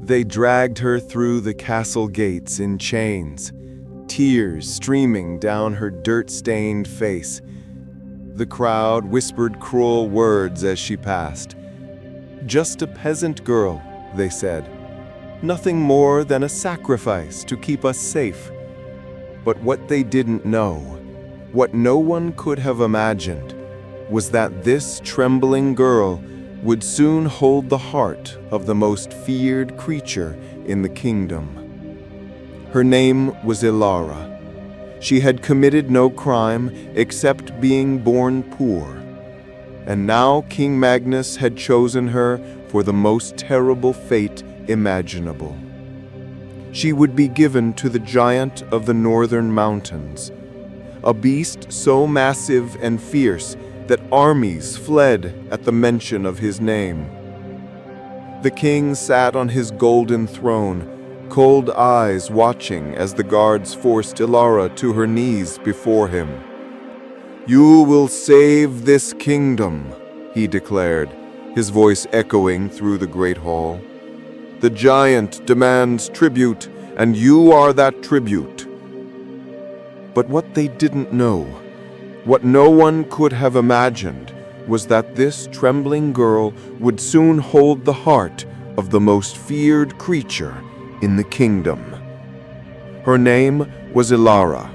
They dragged her through the castle gates in chains, tears streaming down her dirt-stained face. The crowd whispered cruel words as she passed. "Just a peasant girl," they said. "Nothing more than a sacrifice to keep us safe." But what they didn't know, what no one could have imagined, was that this trembling girl would soon hold the heart of the most feared creature in the kingdom. Her name was Ilara. She had committed no crime except being born poor. And now King Magnus had chosen her for the most terrible fate imaginable. She would be given to the giant of the northern mountains, a beast so massive and fierce that armies fled at the mention of his name. The king sat on his golden throne, cold eyes watching as the guards forced Ilara to her knees before him. "You will save this kingdom," he declared, his voice echoing through the great hall. "The giant demands tribute, and you are that tribute." But what they didn't know, what no one could have imagined, was that this trembling girl would soon hold the heart of the most feared creature in the kingdom. Her name was Ilara.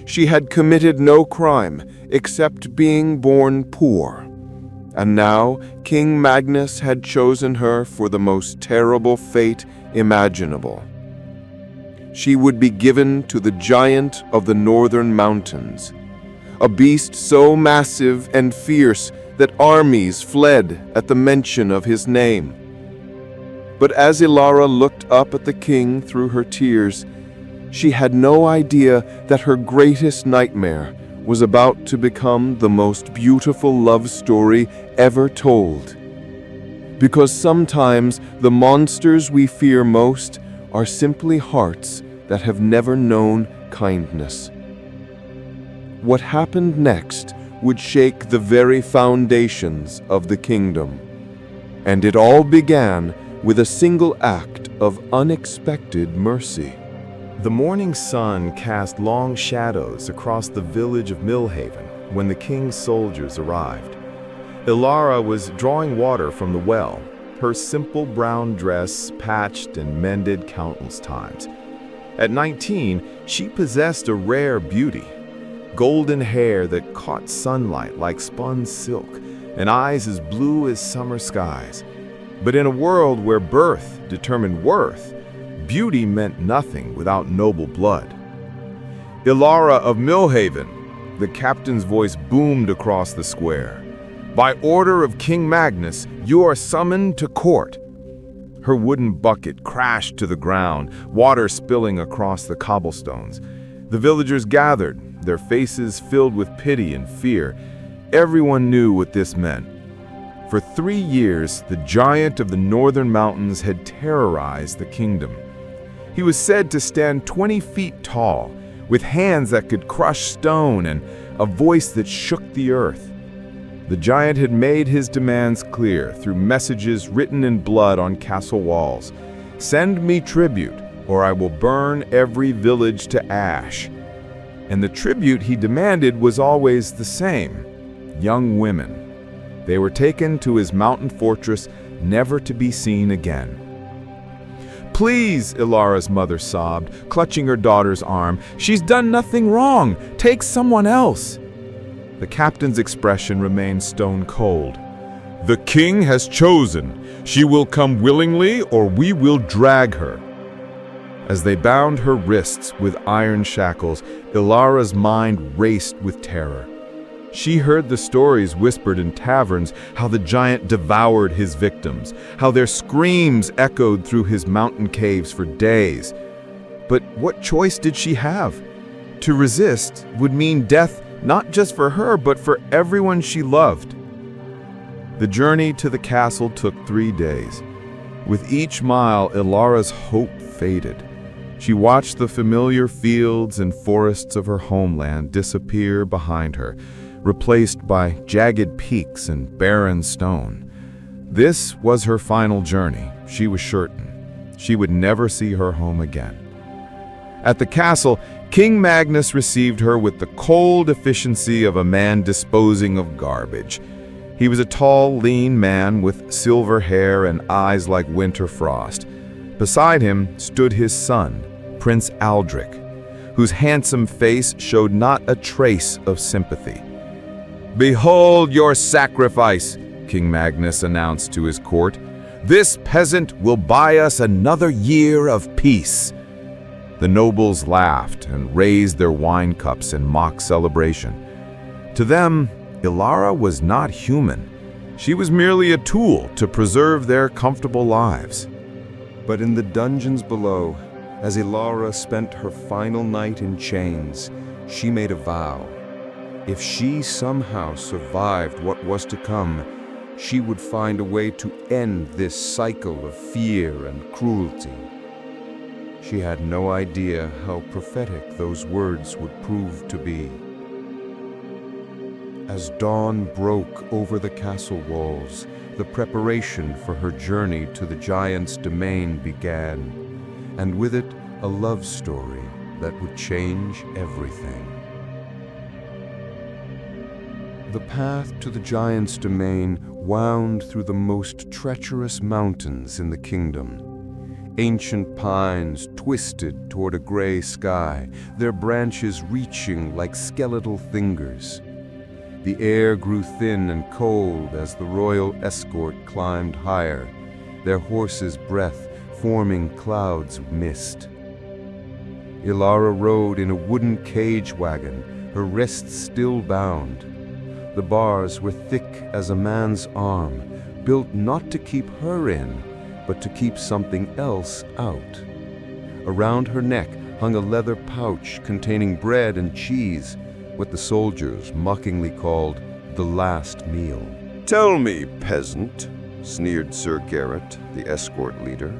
She had committed no crime except being born poor. And now King Magnus had chosen her for the most terrible fate imaginable. She would be given to the giant of the northern mountains, a beast so massive and fierce that armies fled at the mention of his name. But as Ilara looked up at the king through her tears, she had no idea that her greatest nightmare was about to become the most beautiful love story ever told. Because sometimes the monsters we fear most are simply hearts that have never known kindness. What happened next would shake the very foundations of the kingdom. And it all began with a single act of unexpected mercy. The morning sun cast long shadows across the village of Millhaven when the king's soldiers arrived. Ilara was drawing water from the well, her simple brown dress patched and mended countless times. At 19, she possessed a rare beauty, golden hair that caught sunlight like spun silk, and eyes as blue as summer skies. But in a world where birth determined worth, beauty meant nothing without noble blood. "Ilara of Millhaven," the captain's voice boomed across the square. "By order of King Magnus, you are summoned to court." Her wooden bucket crashed to the ground, water spilling across the cobblestones. The villagers gathered, their faces filled with pity and fear. Everyone knew what this meant. For 3 years, the giant of the northern mountains had terrorized the kingdom. He was said to stand 20 feet tall, with hands that could crush stone and a voice that shook the earth. The giant had made his demands clear through messages written in blood on castle walls. "Send me tribute, or I will burn every village to ash." And the tribute he demanded was always the same: young women. They were taken to his mountain fortress, never to be seen again. "Please," Ilara's mother sobbed, clutching her daughter's arm. "She's done nothing wrong. Take someone else." The captain's expression remained stone cold. "The king has chosen. She will come willingly, or we will drag her." As they bound her wrists with iron shackles, Ilara's mind raced with terror. She heard the stories whispered in taverns, how the giant devoured his victims, how their screams echoed through his mountain caves for days. But what choice did she have? To resist would mean death not just for her, but for everyone she loved. The journey to the castle took 3 days. With each mile, Ilara's hope faded. She watched the familiar fields and forests of her homeland disappear behind her, replaced by jagged peaks and barren stone. This was her final journey, she was certain. she would never see her home again. At the castle, King Magnus received her with the cold efficiency of a man disposing of garbage. He was a tall, lean man with silver hair and eyes like winter frost. Beside him stood his son, Prince Aldrich, whose handsome face showed not a trace of sympathy. "Behold your sacrifice," King Magnus announced to his court. "This peasant will buy us another year of peace." The nobles laughed and raised their wine cups in mock celebration. To them, Ilara was not human. She was merely a tool to preserve their comfortable lives. But in the dungeons below, as Ilara spent her final night in chains, she made a vow. If she somehow survived what was to come, she would find a way to end this cycle of fear and cruelty. She had no idea how prophetic those words would prove to be. As dawn broke over the castle walls, the preparation for her journey to the giant's domain began, and with it a love story that would change everything. The path to the giant's domain wound through the most treacherous mountains in the kingdom. Ancient pines twisted toward a gray sky, their branches reaching like skeletal fingers. The air grew thin and cold as the royal escort climbed higher, their horses' breath forming clouds of mist. Ilara rode in a wooden cage wagon, her wrists still bound. The bars were thick as a man's arm, built not to keep her in, but to keep something else out. Around her neck hung a leather pouch containing bread and cheese, what the soldiers mockingly called the last meal. "Tell me, peasant," sneered Sir Garrett, the escort leader,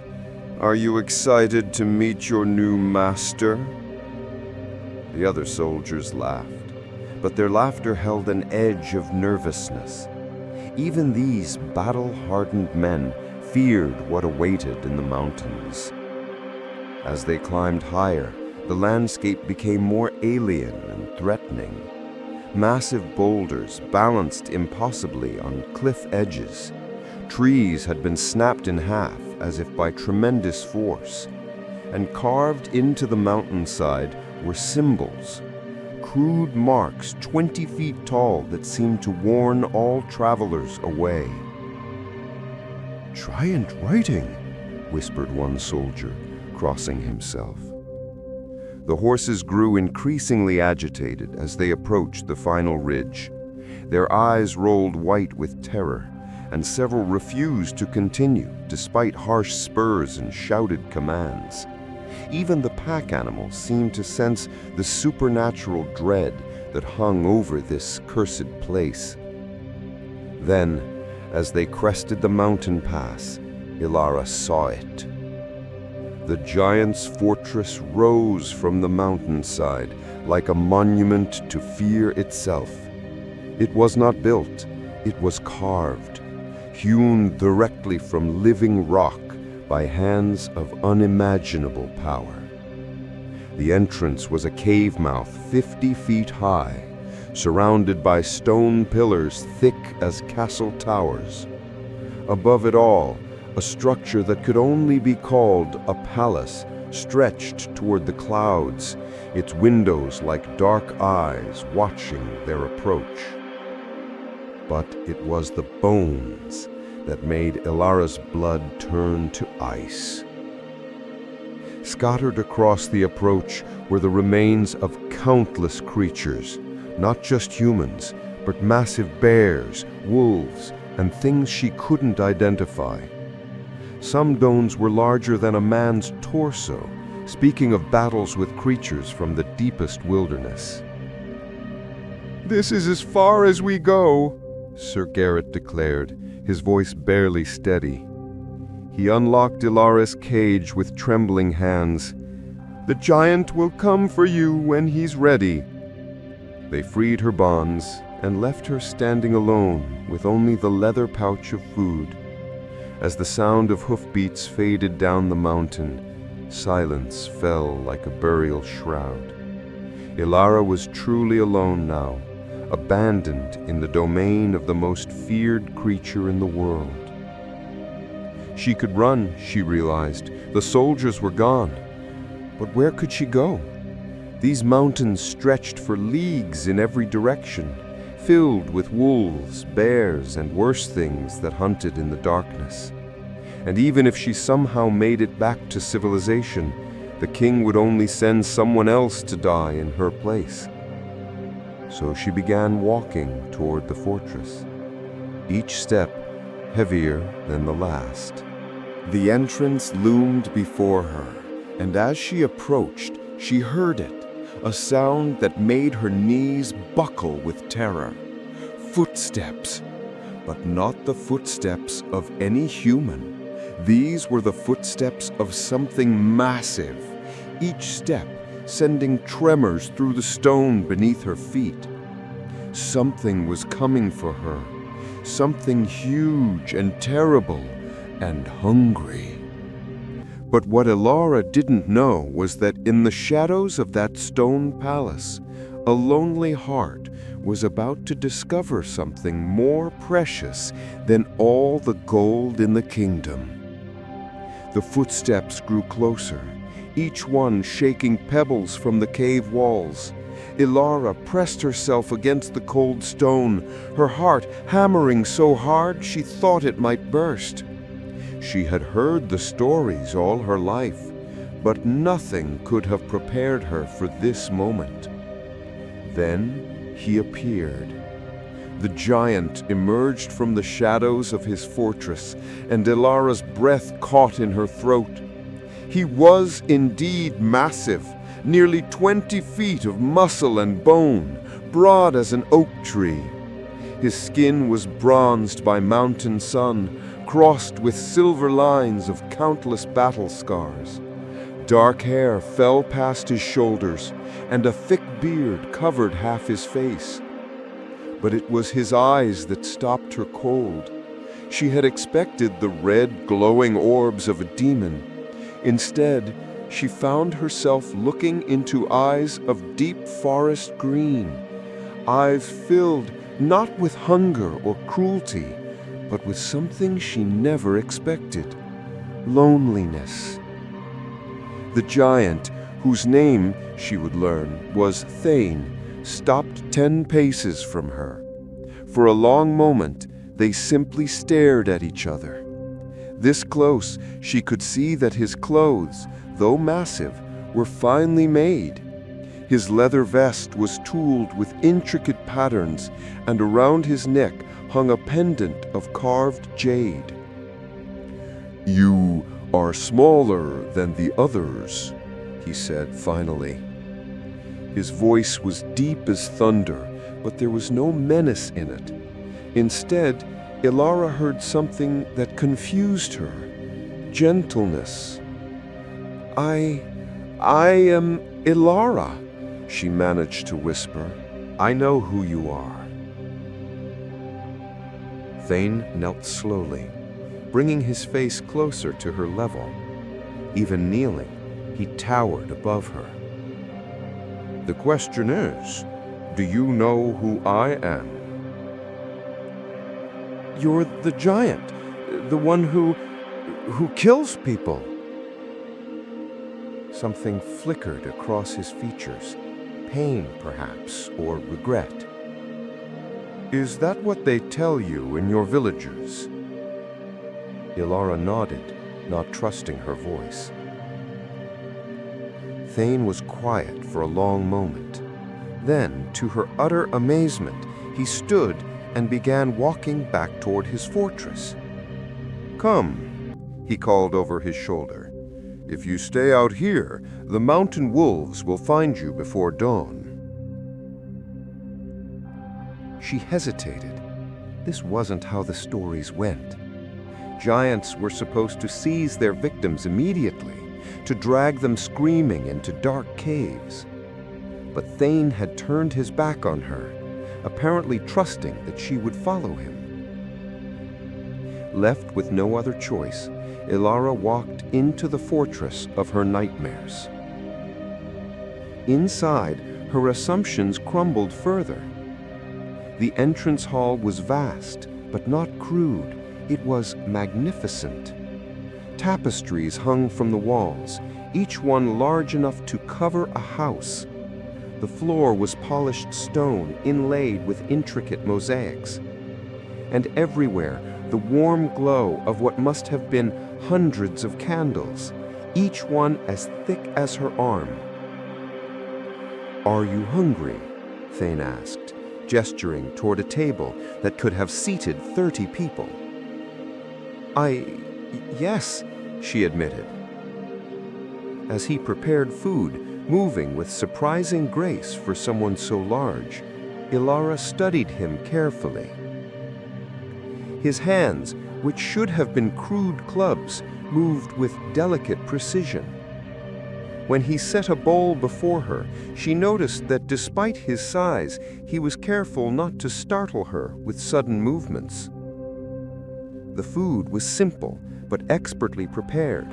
"are you excited to meet your new master?" The other soldiers laughed, but their laughter held an edge of nervousness. Even these battle-hardened men feared what awaited in the mountains. As they climbed higher, the landscape became more alien and threatening. Massive boulders balanced impossibly on cliff edges. Trees had been snapped in half as if by tremendous force, and carved into the mountainside were symbols, crude marks 20 feet tall that seemed to warn all travelers away. "Giant writing," whispered one soldier, crossing himself. The horses grew increasingly agitated as they approached the final ridge. Their eyes rolled white with terror, and several refused to continue despite harsh spurs and shouted commands. Even the pack animals seemed to sense the supernatural dread that hung over this cursed place. Then, as they crested the mountain pass, Ilara saw it. The giant's fortress rose from the mountainside like a monument to fear itself. It was not built, it was carved, hewn directly from living rock by hands of unimaginable power. The entrance was a cave mouth 50 feet high, surrounded by stone pillars thick as castle towers. Above it all, a structure that could only be called a palace stretched toward the clouds, its windows like dark eyes watching their approach. But it was the bones that made Ilara's blood turn to ice. Scattered across the approach were the remains of countless creatures, not just humans, but massive bears, wolves, and things she couldn't identify. Some bones were larger than a man's torso, speaking of battles with creatures from the deepest wilderness. "This is as far as we go," Sir Garrett declared, his voice barely steady. He unlocked Ilara's cage with trembling hands. "The giant will come for you when he's ready." They freed her bonds and left her standing alone with only the leather pouch of food. As the sound of hoofbeats faded down the mountain, silence fell like a burial shroud. Ilara was truly alone now, abandoned in the domain of the most feared creature in the world. She could run, she realized. The soldiers were gone. But where could she go? These mountains stretched for leagues in every direction, filled with wolves, bears, and worse things that hunted in the darkness. And even if she somehow made it back to civilization, the king would only send someone else to die in her place. So she began walking toward the fortress, each step heavier than the last. The entrance loomed before her, and as she approached, she heard it, a sound that made her knees buckle with terror. Footsteps, but not the footsteps of any human. These were the footsteps of something massive, each step sending tremors through the stone beneath her feet. Something was coming for her, something huge and terrible and hungry. But what Ilara didn't know was that in the shadows of that stone palace, a lonely heart was about to discover something more precious than all the gold in the kingdom. The footsteps grew closer, each one shaking pebbles from the cave walls. Ilara pressed herself against the cold stone, her heart hammering so hard she thought it might burst. She had heard the stories all her life, but nothing could have prepared her for this moment. Then he appeared. The giant emerged from the shadows of his fortress, and Ilara's breath caught in her throat. He was indeed massive, nearly 20 feet of muscle and bone, broad as an oak tree. His skin was bronzed by mountain sun, crossed with silver lines of countless battle scars. Dark hair fell past his shoulders, and a thick beard covered half his face. But it was his eyes that stopped her cold. She had expected the red, glowing orbs of a demon. Instead, she found herself looking into eyes of deep forest green, eyes filled not with hunger or cruelty, but with something she never expected: loneliness. The giant, whose name, she would learn, was Thane, stopped 10 paces from her. For a long moment, they simply stared at each other. This close, she could see that his clothes, though massive, were finely made. His leather vest was tooled with intricate patterns, and around his neck hung a pendant of carved jade. "You are smaller than the others," he said finally. His voice was deep as thunder, but there was no menace in it. Instead, Ilara heard something that confused her: gentleness. I am Ilara," she managed to whisper. "I know who you are." Thane knelt slowly, bringing his face closer to her level. Even kneeling, he towered above her. "The question is, do you know who I am?" "You're the giant, the one who kills people." Something flickered across his features, pain perhaps, or regret. "Is that what they tell you in your villagers?" Ilara nodded, not trusting her voice. Thane was quiet for a long moment. Then, to her utter amazement, he stood and began walking back toward his fortress. "Come," he called over his shoulder. "If you stay out here, the mountain wolves will find you before dawn." She hesitated. This wasn't how the stories went. Giants were supposed to seize their victims immediately, to drag them screaming into dark caves. But Thane had turned his back on her, apparently trusting that she would follow him. Left with no other choice, Ilara walked into the fortress of her nightmares. Inside, her assumptions crumbled further. The entrance hall was vast, but not crude. It was magnificent. Tapestries hung from the walls, each one large enough to cover a house. The floor was polished stone inlaid with intricate mosaics. And everywhere, the warm glow of what must have been hundreds of candles, each one as thick as her arm. "Are you hungry?" Thane asked, gesturing toward a table that could have seated 30 people. Yes," she admitted. As he prepared food, moving with surprising grace for someone so large, Ilara studied him carefully. His hands, which should have been crude clubs, moved with delicate precision. When he set a bowl before her, she noticed that despite his size, he was careful not to startle her with sudden movements. The food was simple, but expertly prepared.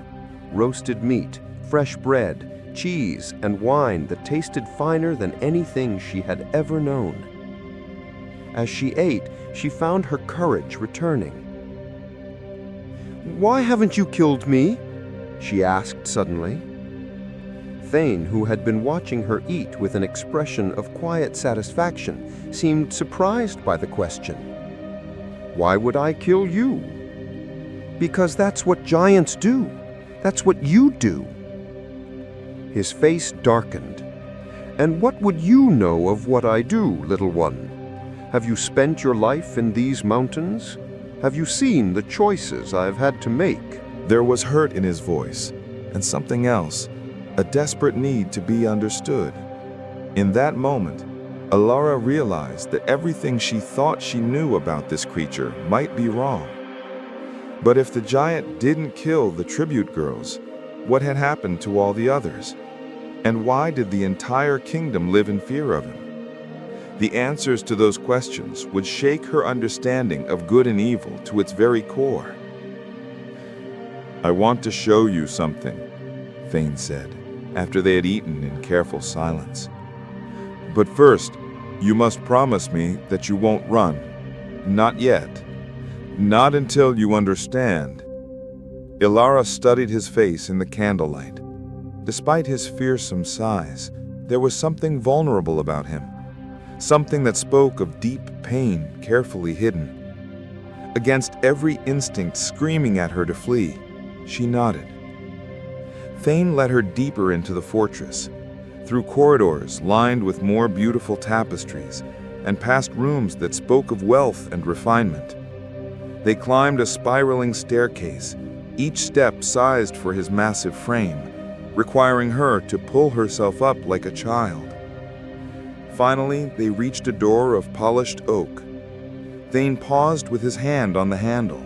Roasted meat, fresh bread, cheese, and wine that tasted finer than anything she had ever known. As she ate, she found her courage returning. "Why haven't you killed me?" she asked suddenly. Thane, who had been watching her eat with an expression of quiet satisfaction, seemed surprised by the question. "Why would I kill you?" "Because that's what giants do. That's what you do." His face darkened. "And what would you know of what I do, little one? Have you spent your life in these mountains? Have you seen the choices I've had to make?" There was hurt in his voice, and something else, a desperate need to be understood. In that moment, Ilara realized that everything she thought she knew about this creature might be wrong. But if the giant didn't kill the tribute girls, what had happened to all the others? And why did the entire kingdom live in fear of him? The answers to those questions would shake her understanding of good and evil to its very core. "I want to show you something," Thane said, after they had eaten in careful silence. "But first, you must promise me that you won't run. Not yet. Not until you understand." Ilara studied his face in the candlelight. Despite his fearsome size, there was something vulnerable about him. Something that spoke of deep pain carefully hidden. Against every instinct screaming at her to flee, she nodded. Thane led her deeper into the fortress, through corridors lined with more beautiful tapestries, and past rooms that spoke of wealth and refinement. They climbed a spiraling staircase, each step sized for his massive frame, requiring her to pull herself up like a child. Finally, they reached a door of polished oak. Thane paused with his hand on the handle.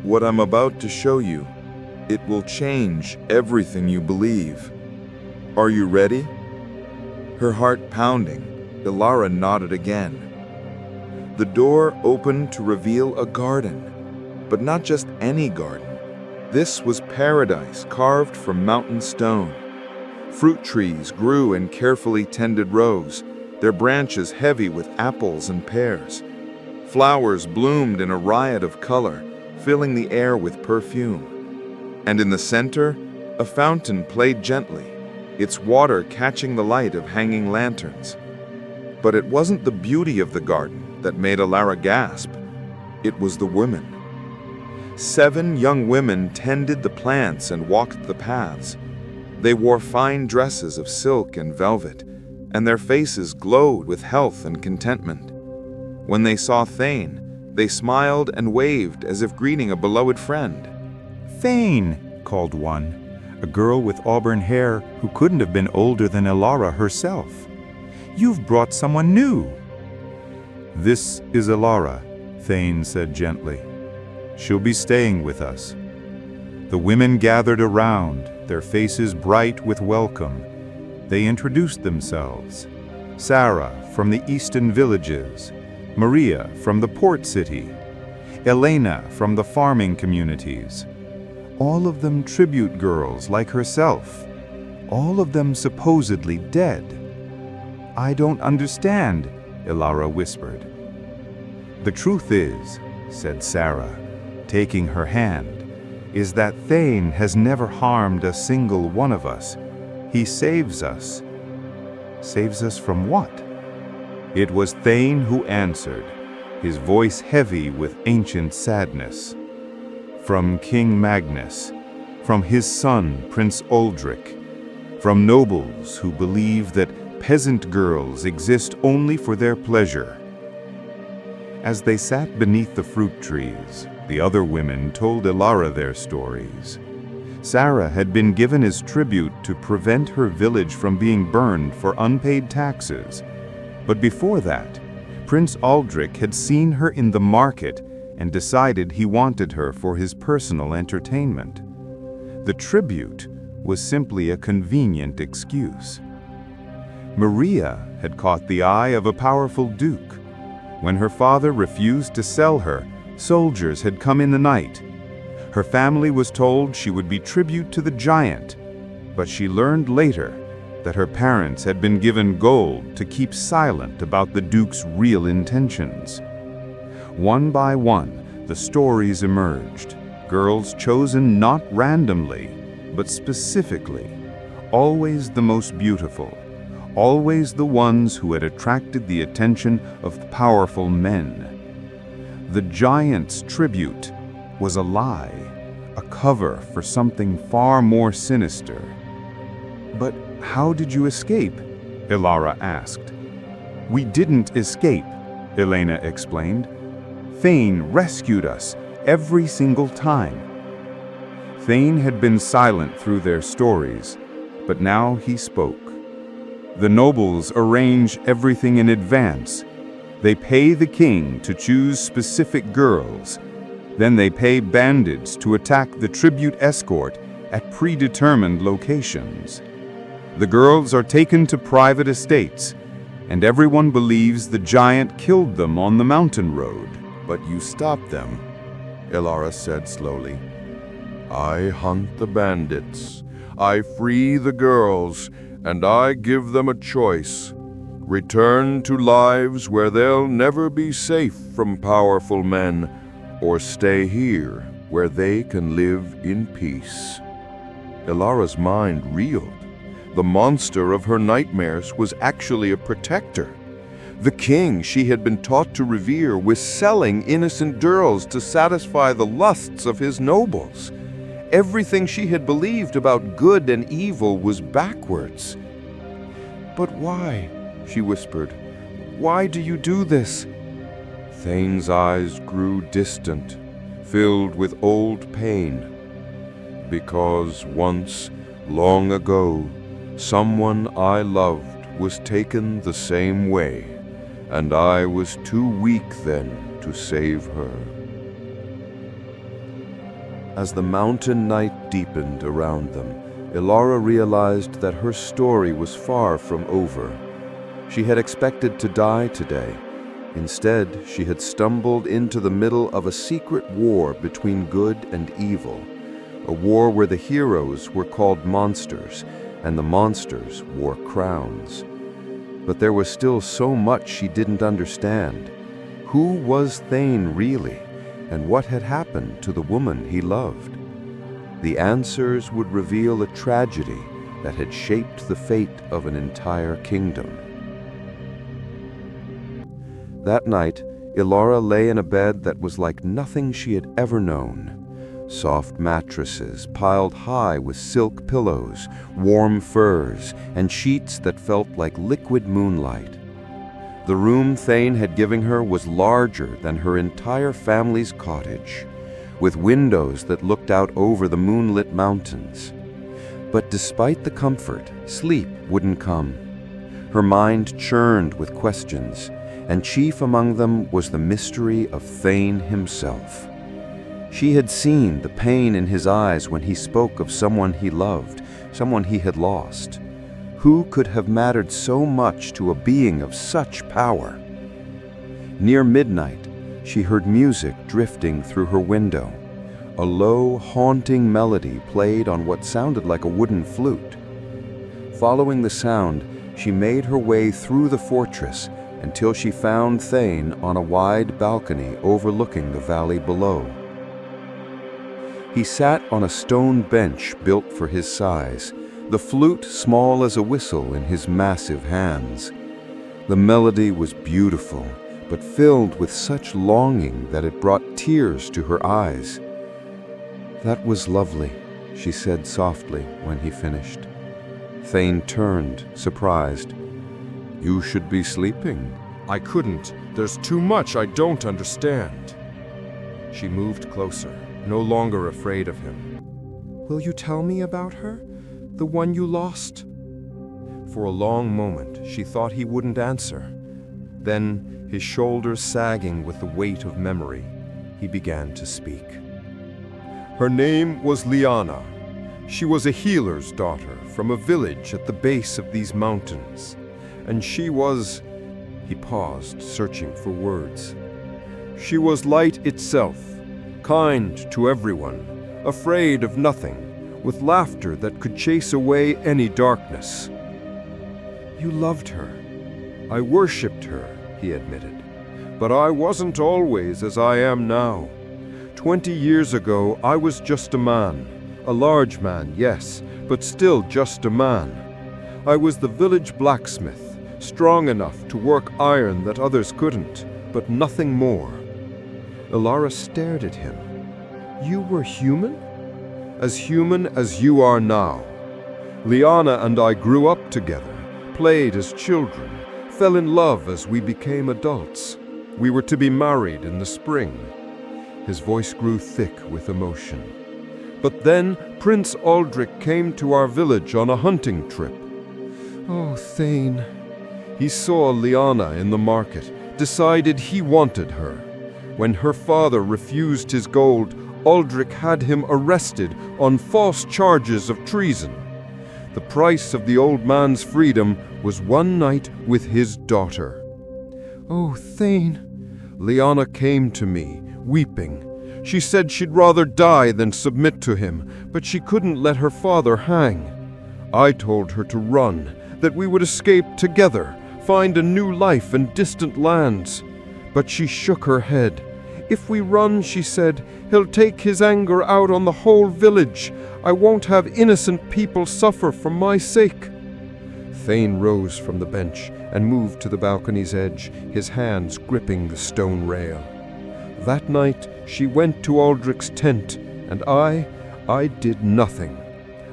"What I'm about to show you, it will change everything you believe. Are you ready?" Her heart pounding, Ilara nodded again. The door opened to reveal a garden, but not just any garden. This was paradise carved from mountain stone. Fruit trees grew in carefully tended rows, their branches heavy with apples and pears. Flowers bloomed in a riot of color, filling the air with perfume. And in the center, a fountain played gently, its water catching the light of hanging lanterns. But it wasn't the beauty of the garden that made Ilara gasp. It was the women. 7 young women tended the plants and walked the paths. They wore fine dresses of silk and velvet, and their faces glowed with health and contentment. When they saw Thane, they smiled and waved as if greeting a beloved friend. "Thane," called one, a girl with auburn hair who couldn't have been older than Ilara herself. "You've brought someone new." "This is Ilara," Thane said gently. "She'll be staying with us." The women gathered around, their faces bright with welcome. They introduced themselves. Sarah from the eastern villages, Maria from the port city, Elena from the farming communities. All of them tribute girls like herself. All of them supposedly dead. I don't understand, Ilara whispered. The truth is, said Sarah, taking her hand, is that Thane has never harmed a single one of us. He saves us. Saves us from what? It was Thane who answered, his voice heavy with ancient sadness. From King Magnus, from his son, Prince Uldric, from nobles who believe that peasant girls exist only for their pleasure. As they sat beneath the fruit trees, the other women told Ilara their stories. Sarah had been given as tribute to prevent her village from being burned for unpaid taxes. But before that, Prince Uldric had seen her in the market and decided he wanted her for his personal entertainment. The tribute was simply a convenient excuse. Maria had caught the eye of a powerful duke. When her father refused to sell her, soldiers had come in the night. Her family was told she would be tribute to the giant, but she learned later that her parents had been given gold to keep silent about the duke's real intentions. One by one, the stories emerged, girls chosen not randomly, but specifically, always the most beautiful, always the ones who had attracted the attention of powerful men. The giant's tribute was a lie, a cover for something far more sinister. But how did you escape? Ilara asked. We didn't escape, Elena explained. Thane rescued us every single time. Thane had been silent through their stories, but now he spoke. The nobles arrange everything in advance. They pay the king to choose specific girls. Then they pay bandits to attack the tribute escort at predetermined locations. The girls are taken to private estates, and everyone believes the giant killed them on the mountain road. But you stopped them, Ilara said slowly. I hunt the bandits. I free the girls, and I give them a choice. Return to lives where they'll never be safe from powerful men, or stay here where they can live in peace. Ilara's mind reeled. The monster of her nightmares was actually a protector. The king she had been taught to revere was selling innocent girls to satisfy the lusts of his nobles. Everything she had believed about good and evil was backwards. But why? She whispered. Why do you do this? Thane's eyes grew distant, filled with old pain. Because once, long ago, someone I loved was taken the same way, and I was too weak then to save her. As the mountain night deepened around them, Ilara realized that her story was far from over. She had expected to die today. Instead, she had stumbled into the middle of a secret war between good and evil, a war where the heroes were called monsters, and the monsters wore crowns. But there was still so much she didn't understand. Who was Thane really, and what had happened to the woman he loved? The answers would reveal a tragedy that had shaped the fate of an entire kingdom. That night, Ilara lay in a bed that was like nothing she had ever known. Soft mattresses piled high with silk pillows, warm furs, and sheets that felt like liquid moonlight. The room Thane had given her was larger than her entire family's cottage, with windows that looked out over the moonlit mountains. But despite the comfort, sleep wouldn't come. Her mind churned with questions, and chief among them was the mystery of Thane himself. She had seen the pain in his eyes when he spoke of someone he loved, someone he had lost. Who could have mattered so much to a being of such power? Near midnight, she heard music drifting through her window. A low, haunting melody played on what sounded like a wooden flute. Following the sound, she made her way through the fortress until she found Thane on a wide balcony overlooking the valley below. He sat on a stone bench built for his size, the flute small as a whistle in his massive hands. The melody was beautiful, but filled with such longing that it brought tears to her eyes. "That was lovely," she said softly when he finished. Thane turned, surprised. "You should be sleeping." "I couldn't. There's too much I don't understand." She moved closer, no longer afraid of him. "Will you tell me about her? The one you lost?" For a long moment, she thought he wouldn't answer. Then, his shoulders sagging with the weight of memory, he began to speak. "Her name was Lyanna. She was a healer's daughter from a village at the base of these mountains. And she was..." He paused, searching for words. "She was light itself, kind to everyone, afraid of nothing, with laughter that could chase away any darkness." "You loved her." "I worshipped her," he admitted. "But I wasn't always as I am now. 20 years ago, I was just a man. A large man, yes, but still just a man. I was the village blacksmith, strong enough to work iron that others couldn't, but nothing more." Elara stared at him. "You were human?" "As human as you are now. Lyanna and I grew up together, played as children, fell in love as we became adults. We were to be married in the spring." His voice grew thick with emotion. "But then Prince Aldrich came to our village on a hunting trip. Oh, Thane. He saw Lyanna in the market, decided he wanted her. When her father refused his gold, Aldrich had him arrested on false charges of treason. The price of the old man's freedom was one night with his daughter. Oh, Thane. Lyanna came to me, weeping. She said she'd rather die than submit to him, but she couldn't let her father hang. I told her to run, that we would escape together, find a new life in distant lands. But she shook her head. If we run, she said, he'll take his anger out on the whole village. I won't have innocent people suffer for my sake." Thane rose from the bench and moved to the balcony's edge, his hands gripping the stone rail. That night, she went to Aldrich's tent, and I did nothing.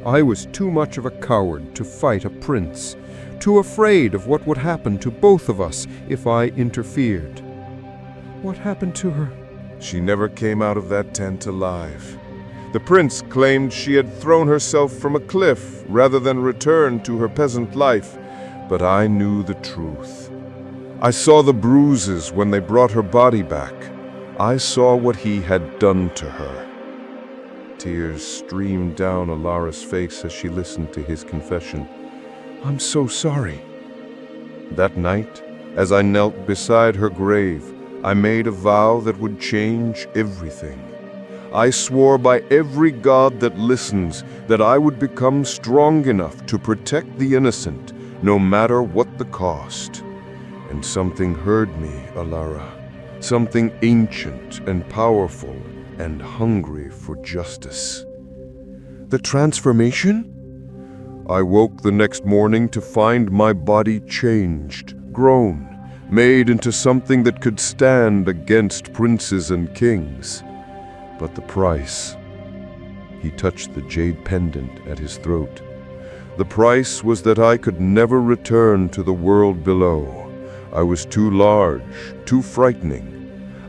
I was too much of a coward to fight a prince, too afraid of what would happen to both of us if I interfered. What happened to her? She never came out of that tent alive. The prince claimed she had thrown herself from a cliff rather than return to her peasant life, but I knew the truth. I saw the bruises when they brought her body back. I saw what he had done to her. Tears streamed down Elara's face as she listened to his confession. I'm so sorry. That night, as I knelt beside her grave, I made a vow that would change everything. I swore by every god that listens that I would become strong enough to protect the innocent, no matter what the cost. And something heard me, Elara. Something ancient and powerful and hungry for justice. The transformation? I woke the next morning to find my body changed, grown, made into something that could stand against princes and kings. But the price... He touched the jade pendant at his throat. The price was that I could never return to the world below. I was too large, too frightening.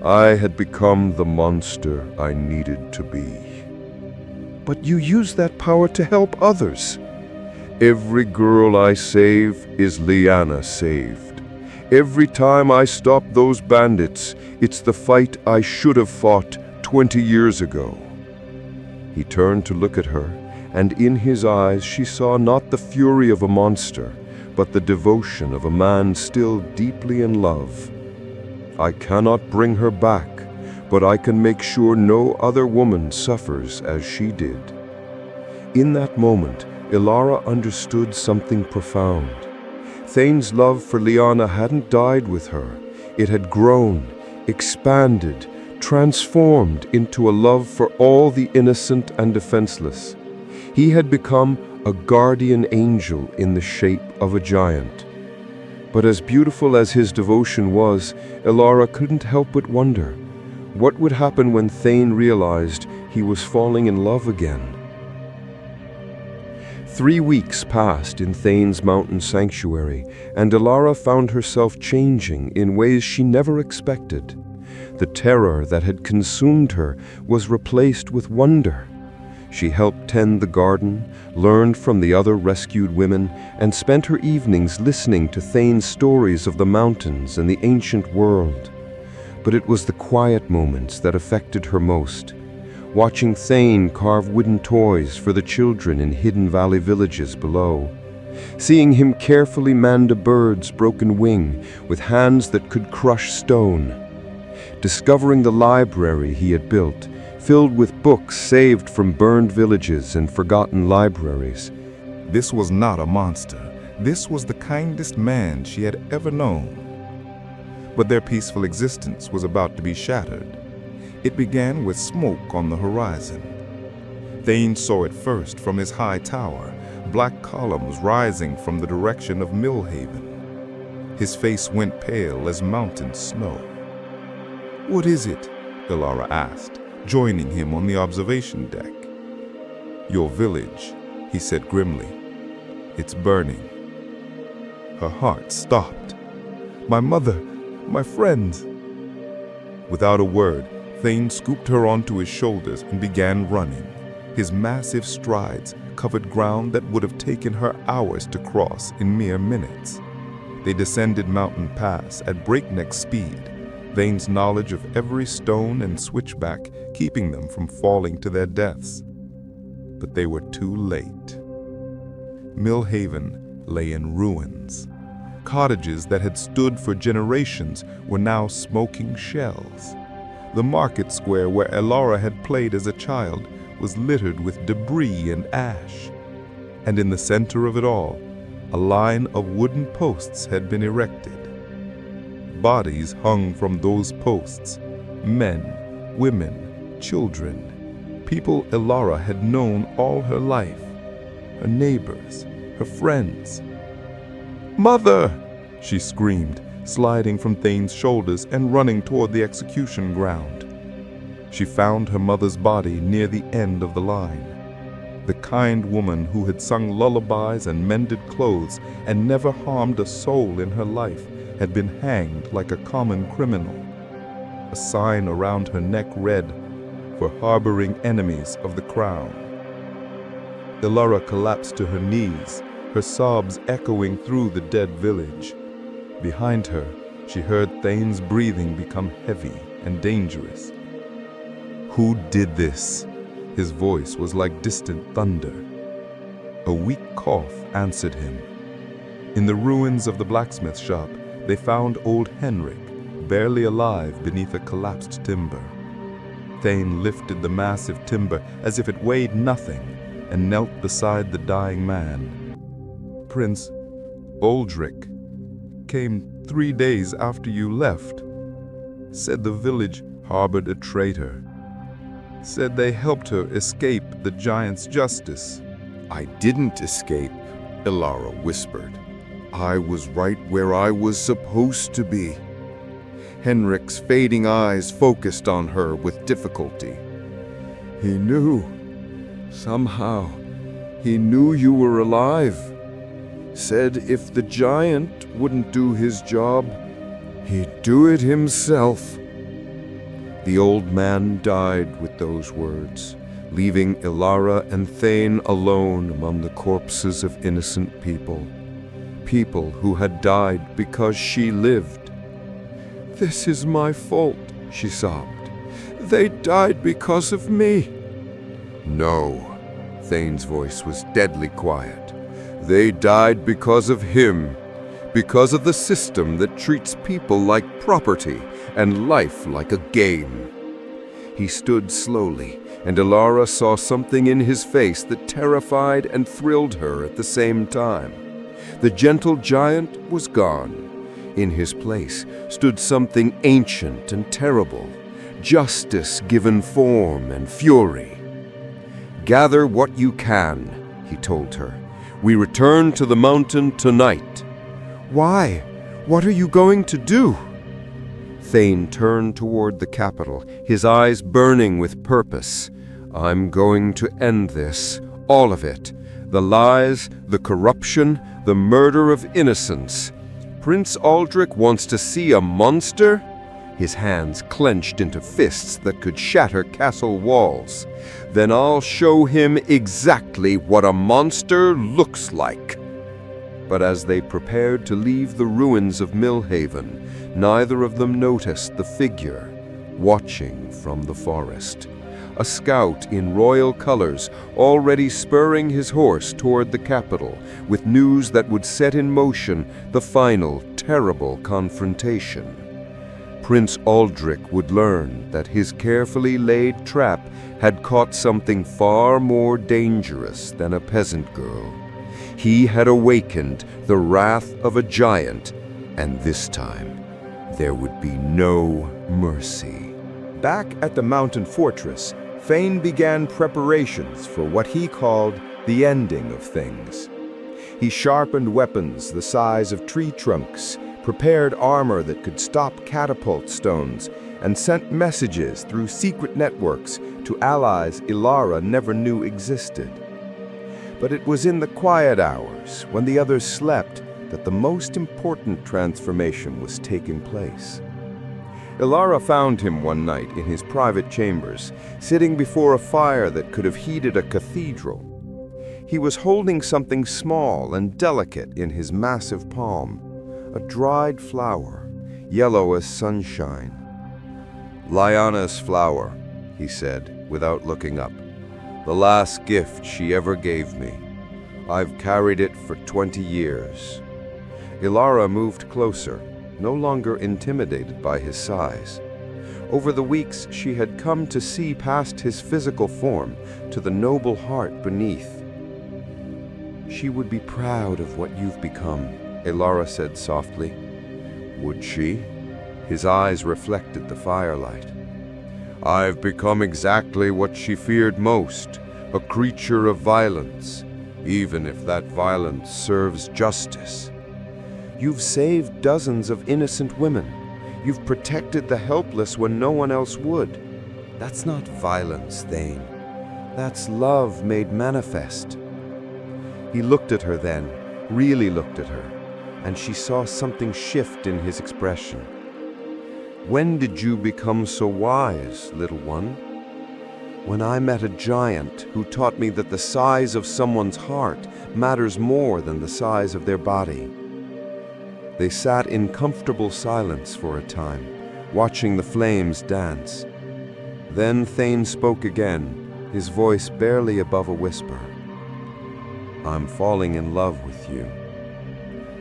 I had become the monster I needed to be. But you use that power to help others. Every girl I save is Lyanna saved. Every time I stop those bandits, it's the fight I should have fought 20 years ago. He turned to look at her, and in his eyes she saw not the fury of a monster, but the devotion of a man still deeply in love. I cannot bring her back, but I can make sure no other woman suffers as she did." In that moment, Ilara understood something profound. Thane's love for Lyanna hadn't died with her. It had grown, expanded, transformed into a love for all the innocent and defenseless. He had become a guardian angel in the shape of a giant. But as beautiful as his devotion was, Ilara couldn't help but wonder, what would happen when Thane realized he was falling in love again? 3 weeks passed in Thane's mountain sanctuary, and Ilara found herself changing in ways she never expected. The terror that had consumed her was replaced with wonder. She helped tend the garden, learned from the other rescued women, and spent her evenings listening to Thane's stories of the mountains and the ancient world. But it was the quiet moments that affected her most. Watching Thane carve wooden toys for the children in Hidden Valley villages below. Seeing him carefully mend a bird's broken wing with hands that could crush stone. Discovering the library he had built, filled with books saved from burned villages and forgotten libraries. This was not a monster. This was the kindest man she had ever known. But their peaceful existence was about to be shattered. It began with smoke on the horizon. Thane saw it first from his high tower, black columns rising from the direction of Millhaven. His face went pale as mountain snow. "What is it?" Ilara asked, joining him on the observation deck. "Your village," he said grimly. "It's burning." Her heart stopped. "My mother, my friends." Without a word, Thane scooped her onto his shoulders and began running. His massive strides covered ground that would have taken her hours to cross in mere minutes. They descended Mountain Pass at breakneck speed, Thane's knowledge of every stone and switchback keeping them from falling to their deaths. But they were too late. Millhaven lay in ruins. Cottages that had stood for generations were now smoking shells. The market square where Ilara had played as a child was littered with debris and ash. And in the center of it all, a line of wooden posts had been erected. Bodies hung from those posts. Men, women, children. People Ilara had known all her life. Her neighbors, her friends. "Mother!" she screamed, sliding from Thane's shoulders and running toward the execution ground. She found her mother's body near the end of the line. The kind woman who had sung lullabies and mended clothes and never harmed a soul in her life had been hanged like a common criminal. A sign around her neck read, "For harboring enemies of the crown." Ilara collapsed to her knees, her sobs echoing through the dead village. Behind her, she heard Thane's breathing become heavy and dangerous. "Who did this?" His voice was like distant thunder. A weak cough answered him. In the ruins of the blacksmith shop, they found old Henrik, barely alive beneath a collapsed timber. Thane lifted the massive timber as if it weighed nothing and knelt beside the dying man. "Prince Uldric came 3 days after you left. Said the village harbored a traitor. Said they helped her escape the giant's justice." "I didn't escape," Ilara whispered. "I was right where I was supposed to be." Henrik's fading eyes focused on her with difficulty. "He knew. Somehow, he knew you were alive. Said if the giant wouldn't do his job, he'd do it himself." The old man died with those words, leaving Ilara and Thane alone among the corpses of innocent people. People who had died because she lived. "This is my fault," she sobbed. "They died because of me." "No," Thane's voice was deadly quiet. "They died because of him, because of the system that treats people like property and life like a game." He stood slowly, and Ilara saw something in his face that terrified and thrilled her at the same time. The gentle giant was gone. In his place stood something ancient and terrible, justice given form and fury. "Gather what you can," he told her. "We return to the mountain tonight." "Why? What are you going to do?" Thane turned toward the capital, his eyes burning with purpose. "I'm going to end this, all of it. The lies, the corruption, the murder of innocents. Prince Aldrich wants to see a monster?" His hands clenched into fists that could shatter castle walls. "Then I'll show him exactly what a monster looks like." But as they prepared to leave the ruins of Millhaven, neither of them noticed the figure, watching from the forest. A scout in royal colors, already spurring his horse toward the capital, with news that would set in motion the final, terrible confrontation. Prince Aldrich would learn that his carefully laid trap had caught something far more dangerous than a peasant girl. He had awakened the wrath of a giant, and this time there would be no mercy. Back at the mountain fortress, Thane began preparations for what he called the ending of things. He sharpened weapons the size of tree trunks, prepared armor that could stop catapult stones, and sent messages through secret networks to allies Ilara never knew existed. But it was in the quiet hours, when the others slept, that the most important transformation was taking place. Ilara found him one night in his private chambers, sitting before a fire that could have heated a cathedral. He was holding something small and delicate in his massive palm, a dried flower, yellow as sunshine. "Lyanna's flower," he said, without looking up. "The last gift she ever gave me. I've carried it for 20 years. Ilara moved closer, no longer intimidated by his size. Over the weeks, she had come to see past his physical form to the noble heart beneath. "She would be proud of what you've become," Ilara said softly. "Would she?" His eyes reflected the firelight. "I've become exactly what she feared most, a creature of violence, even if that violence serves justice. You've saved dozens of innocent women. You've protected the helpless when no one else would. That's not violence, Thane. That's love made manifest." He looked at her then, really looked at her, and she saw something shift in his expression. "When did you become so wise, little one?" "When I met a giant who taught me that the size of someone's heart matters more than the size of their body." They sat in comfortable silence for a time, watching the flames dance. Then Thane spoke again, his voice barely above a whisper. "I'm falling in love with you."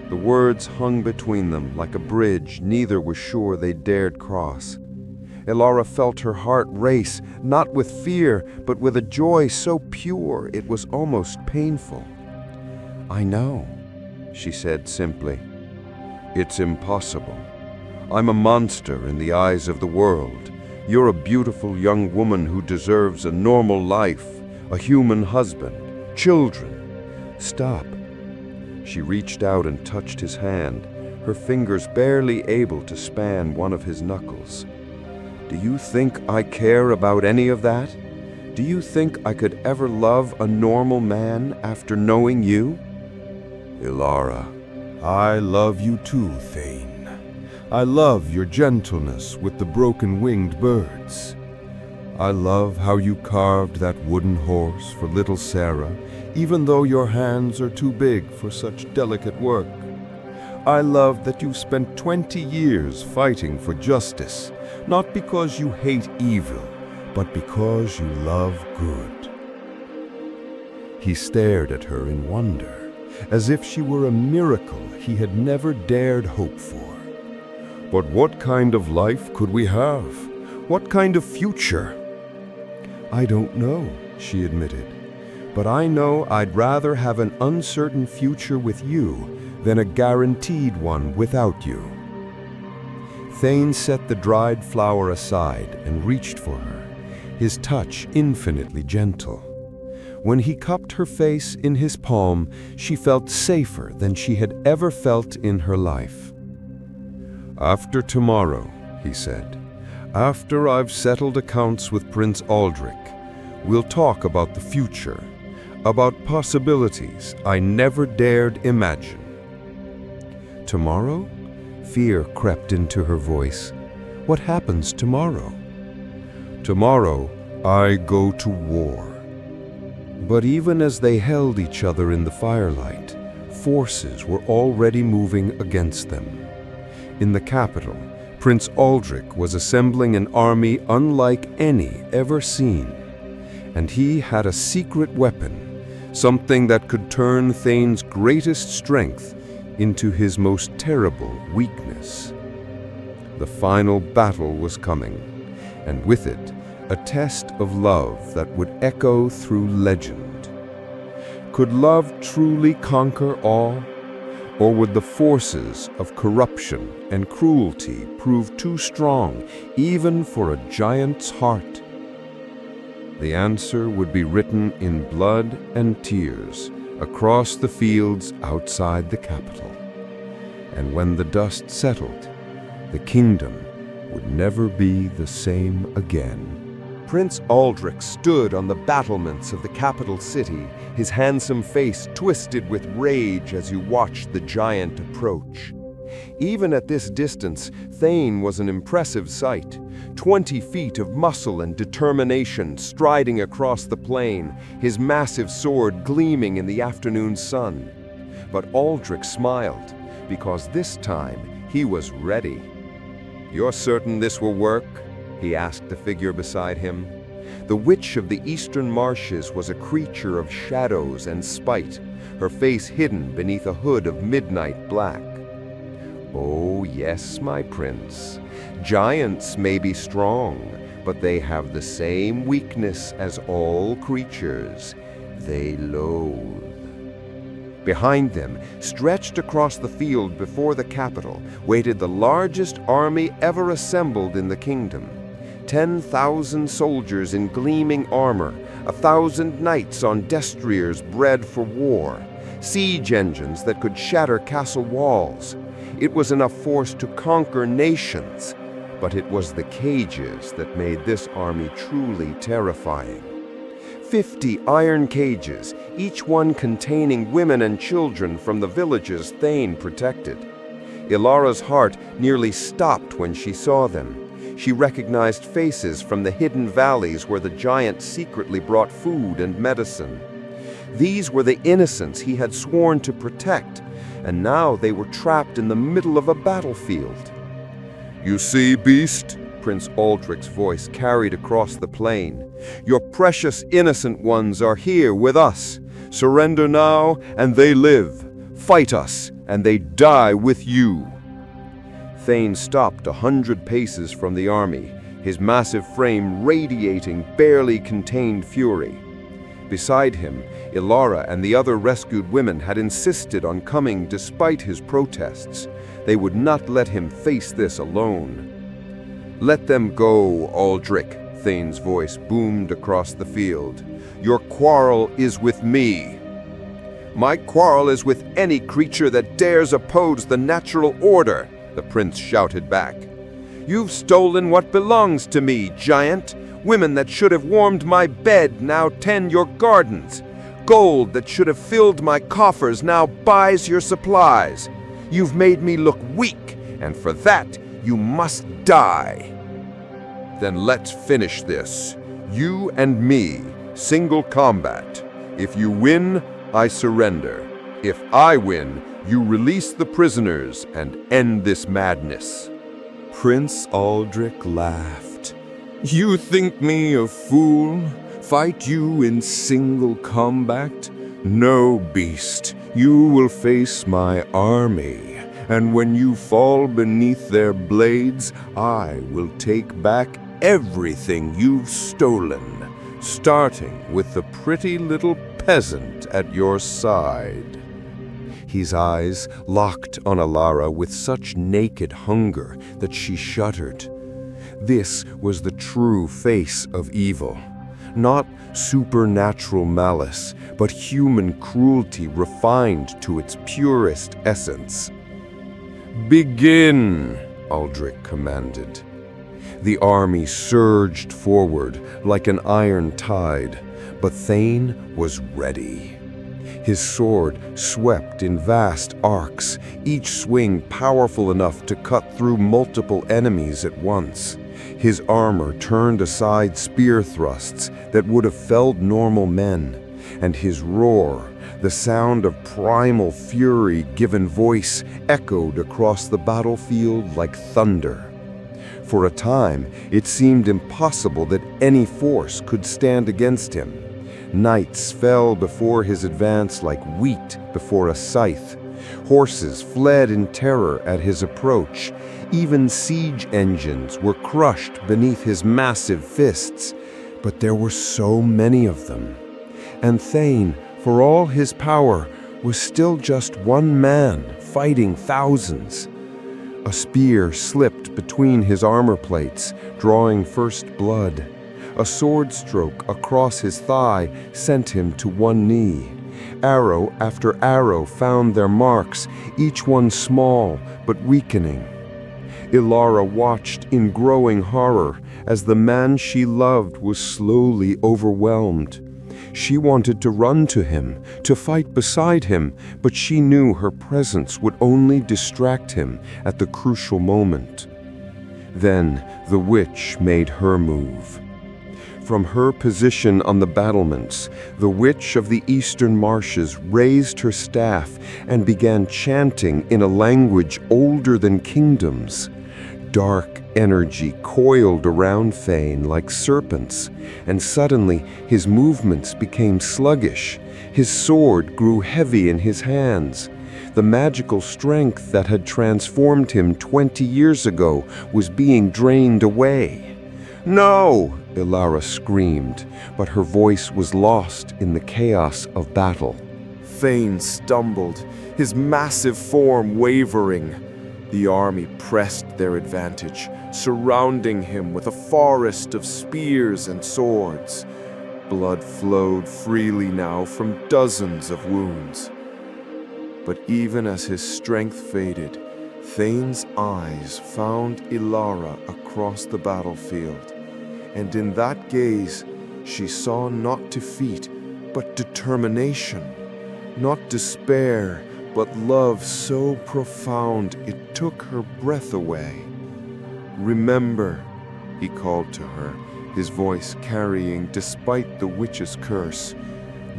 The words hung between them like a bridge neither was sure they dared cross. Ilara felt her heart race, not with fear, but with a joy so pure it was almost painful. "I know," she said simply. "It's impossible. I'm a monster in the eyes of the world. You're a beautiful young woman who deserves a normal life, a human husband, children." "Stop." She reached out and touched his hand, her fingers barely able to span one of his knuckles. "Do you think I care about any of that? Do you think I could ever love a normal man after knowing you?" "Ilara." "I love you too, Thane. I love your gentleness with the broken-winged birds. I love how you carved that wooden horse for little Sarah, even though your hands are too big for such delicate work. I love that you've spent 20 years fighting for justice, not because you hate evil, but because you love good." He stared at her in wonder, as if she were a miracle he had never dared hope for. "But what kind of life could we have? What kind of future?" I don't know, she admitted. But I know I'd rather have an uncertain future with you than a guaranteed one without you. Thane set the dried flower aside and reached for her, his touch infinitely gentle. When he cupped her face in his palm, she felt safer than she had ever felt in her life. "After tomorrow," he said, "after I've settled accounts with Prince Aldrich, we'll talk about the future, about possibilities I never dared imagine." Tomorrow? Fear crept into her voice. What happens tomorrow? "Tomorrow, I go to war." But even as they held each other in the firelight, forces were already moving against them. In the capital, Prince Aldrich was assembling an army unlike any ever seen, and he had a secret weapon, something that could turn Thane's greatest strength into his most terrible weakness. The final battle was coming, and with it, a test of love that would echo through legend. Could love truly conquer all? Or would the forces of corruption and cruelty prove too strong, even for a giant's heart? The answer would be written in blood and tears across the fields outside the capital. And when the dust settled, the kingdom would never be the same again. Prince Aldrich stood on the battlements of the capital city, his handsome face twisted with rage as he watched the giant approach. Even at this distance, Thane was an impressive sight. 20 feet of muscle and determination striding across the plain, his massive sword gleaming in the afternoon sun. But Aldrich smiled, because this time he was ready. "You're certain this will work?" he asked the figure beside him. The Witch of the Eastern Marshes was a creature of shadows and spite, her face hidden beneath a hood of midnight black. "Oh, yes, my prince. Giants may be strong, but they have the same weakness as all creatures. They loathe." Behind them, stretched across the field before the capital, waited the largest army ever assembled in the kingdom. 10,000 soldiers in gleaming armor, 1,000 knights on destriers bred for war, siege engines that could shatter castle walls. It was enough force to conquer nations, but it was the cages that made this army truly terrifying. 50 iron cages, each one containing women and children from the villages Thane protected. Ilara's heart nearly stopped when she saw them. She recognized faces from the hidden valleys where the giant secretly brought food and medicine. These were the innocents he had sworn to protect, and now they were trapped in the middle of a battlefield. "You see, beast?" Prince Aldrich's voice carried across the plain. "Your precious innocent ones are here with us. Surrender now, and they live. Fight us, and they die with you." Thane stopped 100 paces from the army, his massive frame radiating barely contained fury. Beside him, Ilara and the other rescued women had insisted on coming despite his protests. They would not let him face this alone. "Let them go, Aldrich," Thane's voice boomed across the field. "Your quarrel is with me." "My quarrel is with any creature that dares oppose the natural order," the prince shouted back. "You've stolen what belongs to me, giant. Women that should have warmed my bed now tend your gardens. Gold that should have filled my coffers now buys your supplies. You've made me look weak, and for that you must die." "Then let's finish this. You and me, single combat. If you win, I surrender. If I win, you release the prisoners and end this madness." Prince Aldrich laughed. "You think me a fool? Fight you in single combat? No, beast. You will face my army, and when you fall beneath their blades, I will take back everything you've stolen. starting with the pretty little peasant at your side." His eyes locked on Alara with such naked hunger that she shuddered. This was the true face of evil. Not supernatural malice, but human cruelty refined to its purest essence. "Begin," Aldrich commanded. The army surged forward like an iron tide, but Thane was ready. His sword swept in vast arcs, each swing powerful enough to cut through multiple enemies at once. His armor turned aside spear thrusts that would have felled normal men, and his roar, the sound of primal fury given voice, echoed across the battlefield like thunder. For a time, it seemed impossible that any force could stand against him. Knights fell before his advance like wheat before a scythe. Horses fled in terror at his approach. Even siege engines were crushed beneath his massive fists. But there were so many of them. And Thane, for all his power, was still just one man fighting thousands. A spear slipped between his armor plates, drawing first blood. A sword stroke across his thigh sent him to one knee. Arrow after arrow found their marks, each one small but weakening. Ilara watched in growing horror as the man she loved was slowly overwhelmed. She wanted to run to him, to fight beside him, but she knew her presence would only distract him at the crucial moment. Then the witch made her move. From her position on the battlements, the witch of the eastern marshes raised her staff and began chanting in a language older than kingdoms. Dark energy coiled around Thane like serpents, and suddenly his movements became sluggish. His sword grew heavy in his hands. The magical strength that had transformed him 20 years ago was being drained away. "No!" Ilara screamed, but her voice was lost in the chaos of battle. Thane stumbled, his massive form wavering. The army pressed their advantage, surrounding him with a forest of spears and swords. Blood flowed freely now from dozens of wounds. But even as his strength faded, Thane's eyes found Ilara across the battlefield. And in that gaze, she saw not defeat, but determination. Not despair, but love so profound it took her breath away. "Remember," he called to her, his voice carrying despite the witch's curse.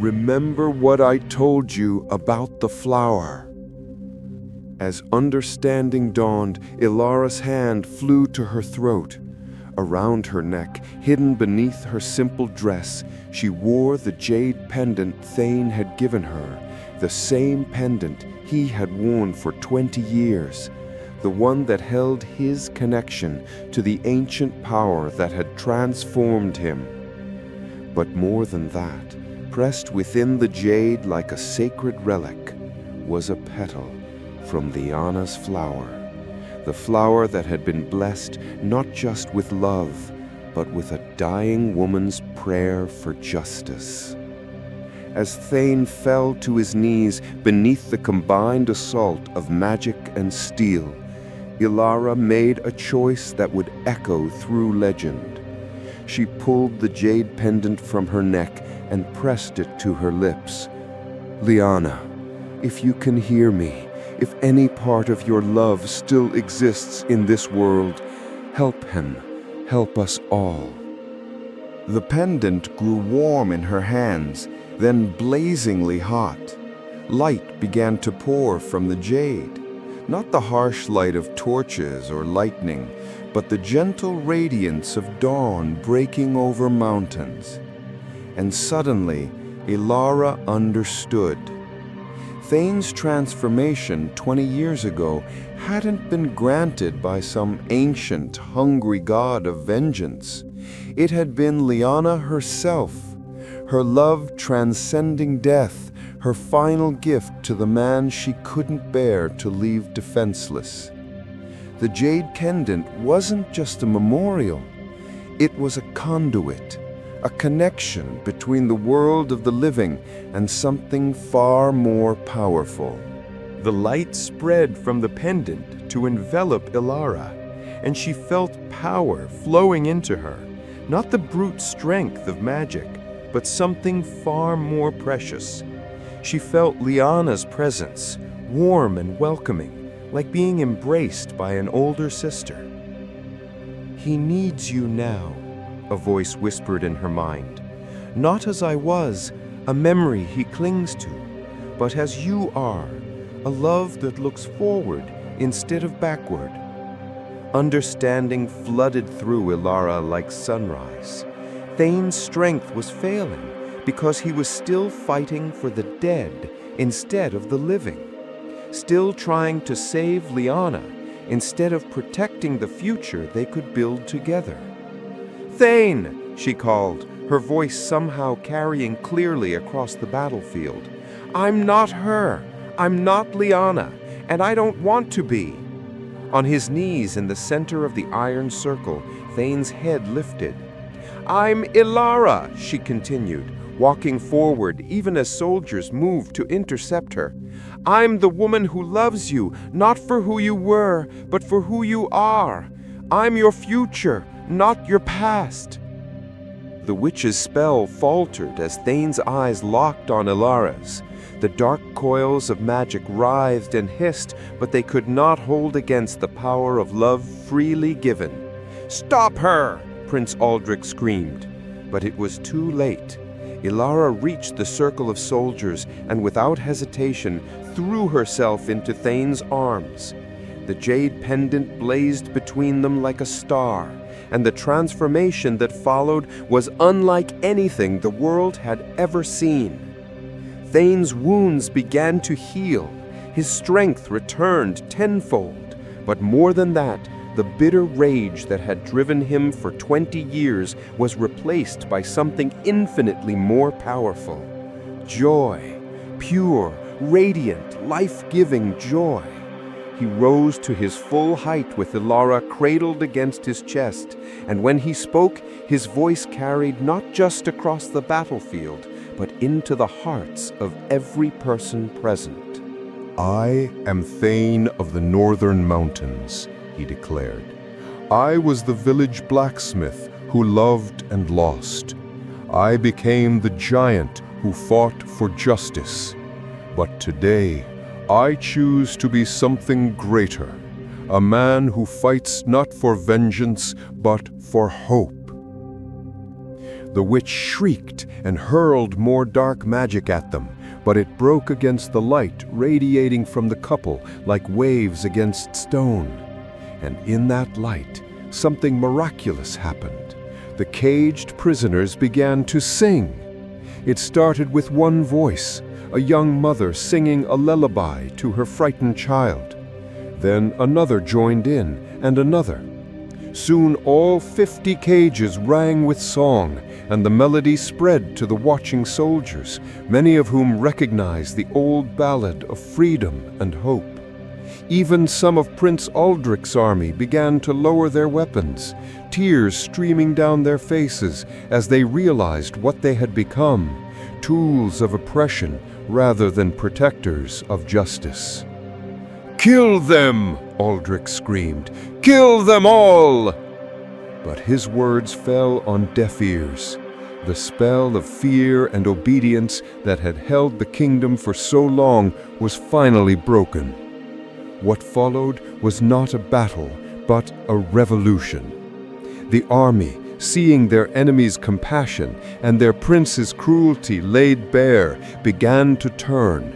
"Remember what I told you about the flower." As understanding dawned, Ilara's hand flew to her throat. Around her neck, hidden beneath her simple dress, she wore the jade pendant Thane had given her, the same pendant he had worn for 20 years, the one that held his connection to the ancient power that had transformed him. But more than that, pressed within the jade like a sacred relic, was a petal from Liana's flower. The flower that had been blessed not just with love, but with a dying woman's prayer for justice. As Thane fell to his knees beneath the combined assault of magic and steel, Ilara made a choice that would echo through legend. She pulled the jade pendant from her neck and pressed it to her lips. "Liana, if you can hear me, if any part of your love still exists in this world, help him, help us all." The pendant grew warm in her hands, then blazingly hot. Light began to pour from the jade, not the harsh light of torches or lightning, but the gentle radiance of dawn breaking over mountains. And suddenly, Ilara understood. Thane's transformation 20 years ago hadn't been granted by some ancient, hungry god of vengeance. It had been Lyanna herself, her love transcending death, her final gift to the man she couldn't bear to leave defenseless. The jade pendant wasn't just a memorial. It was a conduit, a connection between the world of the living and something far more powerful. The light spread from the pendant to envelop Ilara, and she felt power flowing into her, not the brute strength of magic, but something far more precious. She felt Lyanna's presence, warm and welcoming, like being embraced by an older sister. "He needs you now," a voice whispered in her mind. "Not as I was, a memory he clings to, but as you are, a love that looks forward instead of backward." Understanding flooded through Ilara like sunrise. Thane's strength was failing because he was still fighting for the dead instead of the living, still trying to save Lyanna instead of protecting the future they could build together. "Thane!" she called, her voice somehow carrying clearly across the battlefield. "I'm not her. I'm not Lyanna, and I don't want to be." On his knees in the center of the iron circle, Thane's head lifted. "I'm Ilara," she continued, walking forward even as soldiers moved to intercept her. "I'm the woman who loves you, not for who you were, but for who you are. I'm your future, not your past." The witch's spell faltered as Thane's eyes locked on Ilara's. The dark coils of magic writhed and hissed, but they could not hold against the power of love freely given. "Stop her!" Prince Aldrich screamed. But it was too late. Ilara reached the circle of soldiers and without hesitation threw herself into Thane's arms. The jade pendant blazed between them like a star, and the transformation that followed was unlike anything the world had ever seen. Thane's wounds began to heal. His strength returned tenfold. But more than that, the bitter rage that had driven him for 20 years was replaced by something infinitely more powerful. Joy. Pure, radiant, life-giving joy. He rose to his full height with Ilara cradled against his chest, and when he spoke, his voice carried not just across the battlefield, but into the hearts of every person present. "I am Thane of the Northern Mountains," he declared. "I was the village blacksmith who loved and lost. I became the giant who fought for justice. But today, I choose to be something greater, a man who fights not for vengeance, but for hope." The witch shrieked and hurled more dark magic at them, but it broke against the light radiating from the couple like waves against stone. And in that light, something miraculous happened. The caged prisoners began to sing. It started with one voice, a young mother singing a lullaby to her frightened child. Then another joined in, and another. Soon all 50 cages rang with song, and the melody spread to the watching soldiers, many of whom recognized the old ballad of freedom and hope. Even some of Prince Aldrich's army began to lower their weapons, tears streaming down their faces as they realized what they had become, tools of oppression rather than protectors of justice. "Kill them!" Aldrich screamed. "Kill them all!" But his words fell on deaf ears. The spell of fear and obedience that had held the kingdom for so long was finally broken. What followed was not a battle, but a revolution. The army, seeing their enemies' compassion and their prince's cruelty laid bare, began to turn.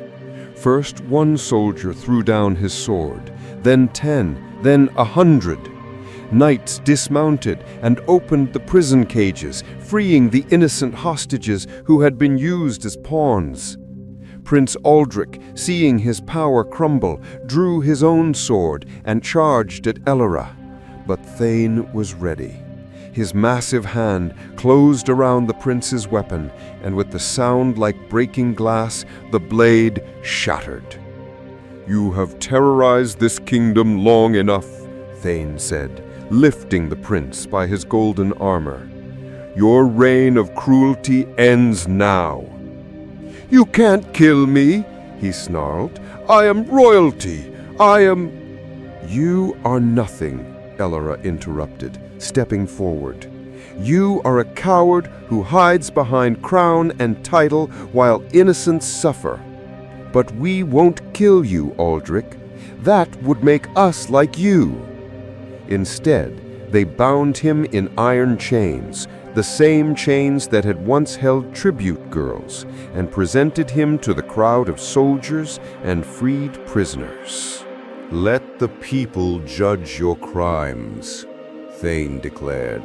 First one soldier threw down his sword, then 10, then 100. Knights dismounted and opened the prison cages, freeing the innocent hostages who had been used as pawns. Prince Aldrich, seeing his power crumble, drew his own sword and charged at Ilara. But Thane was ready. His massive hand closed around the prince's weapon, and with the sound like breaking glass, the blade shattered. "You have terrorized this kingdom long enough," Thane said, lifting the prince by his golden armor. "Your reign of cruelty ends now." "You can't kill me," he snarled. "I am royalty. I am—" "You are nothing," Elara interrupted, stepping forward. "You are a coward who hides behind crown and title while innocents suffer. But we won't kill you, Aldrich. That would make us like you." Instead, they bound him in iron chains, the same chains that had once held tribute girls, and presented him to the crowd of soldiers and freed prisoners. "Let the people judge your crimes," Thane declared.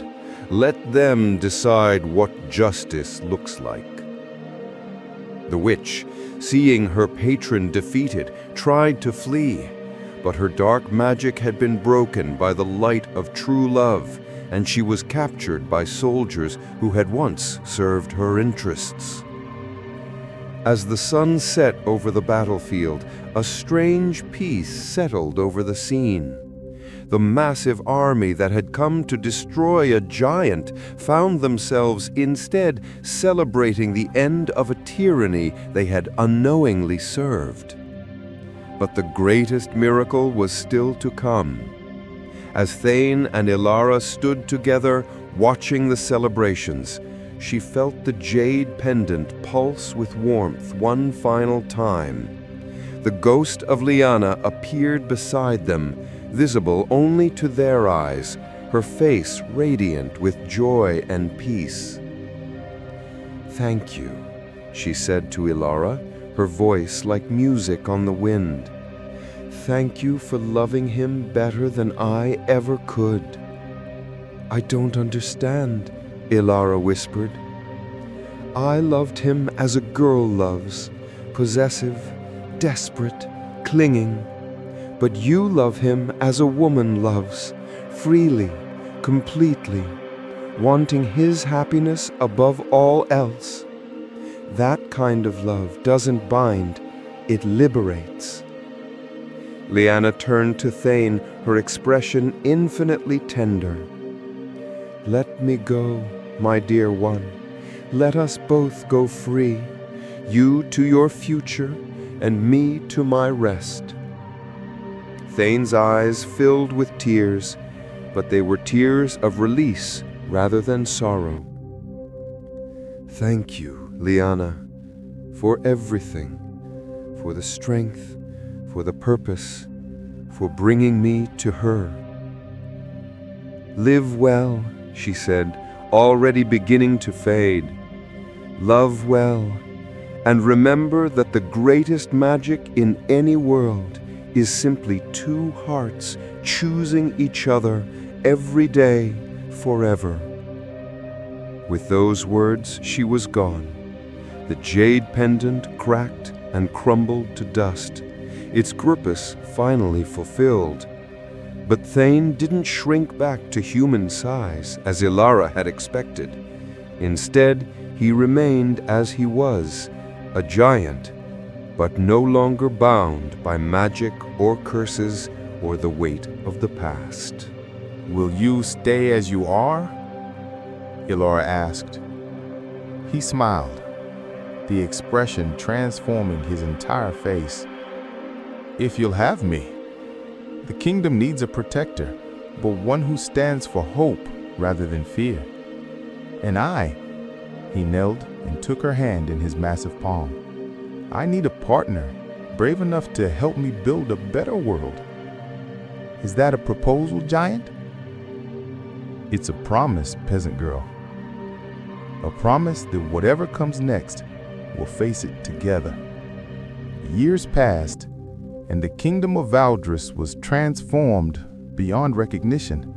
"Let them decide what justice looks like." The witch, seeing her patron defeated, tried to flee, but her dark magic had been broken by the light of true love, and she was captured by soldiers who had once served her interests. As the sun set over the battlefield, a strange peace settled over the scene. The massive army that had come to destroy a giant found themselves instead celebrating the end of a tyranny they had unknowingly served. But the greatest miracle was still to come. As Thane and Elara stood together, watching the celebrations, she felt the jade pendant pulse with warmth one final time. The ghost of Lyanna appeared beside them, visible only to their eyes, her face radiant with joy and peace. "Thank you," she said to Elara, her voice like music on the wind. "Thank you for loving him better than I ever could." "I don't understand," Elara whispered. "I loved him as a girl loves, possessive, desperate, clinging. But you love him as a woman loves, freely, completely, wanting his happiness above all else. That kind of love doesn't bind, it liberates." Lyanna turned to Thane, her expression infinitely tender. "Let me go, my dear one. Let us both go free, you to your future, and me to my rest." Thane's eyes filled with tears, but they were tears of release rather than sorrow. "Thank you, Lyanna, for everything, for the strength, for the purpose, for bringing me to her." "Live well," she said, already beginning to fade. "Love well, and remember that the greatest magic in any world is simply two hearts choosing each other every day, forever." With those words, she was gone. The jade pendant cracked and crumbled to dust, its purpose finally fulfilled. But Thane didn't shrink back to human size, as Elara had expected. Instead, he remained as he was, a giant, but no longer bound by magic or curses or the weight of the past. "Will you stay as you are?" Elara asked. He smiled, the expression transforming his entire face. "If you'll have me. The kingdom needs a protector, but one who stands for hope rather than fear. And he knelt and took her hand in his massive palm. I need a partner, brave enough to help me build a better world. Is that a proposal, giant?" "It's a promise, peasant girl. A promise that whatever comes next, we'll face it together." Years passed, and the kingdom of Valdris was transformed beyond recognition.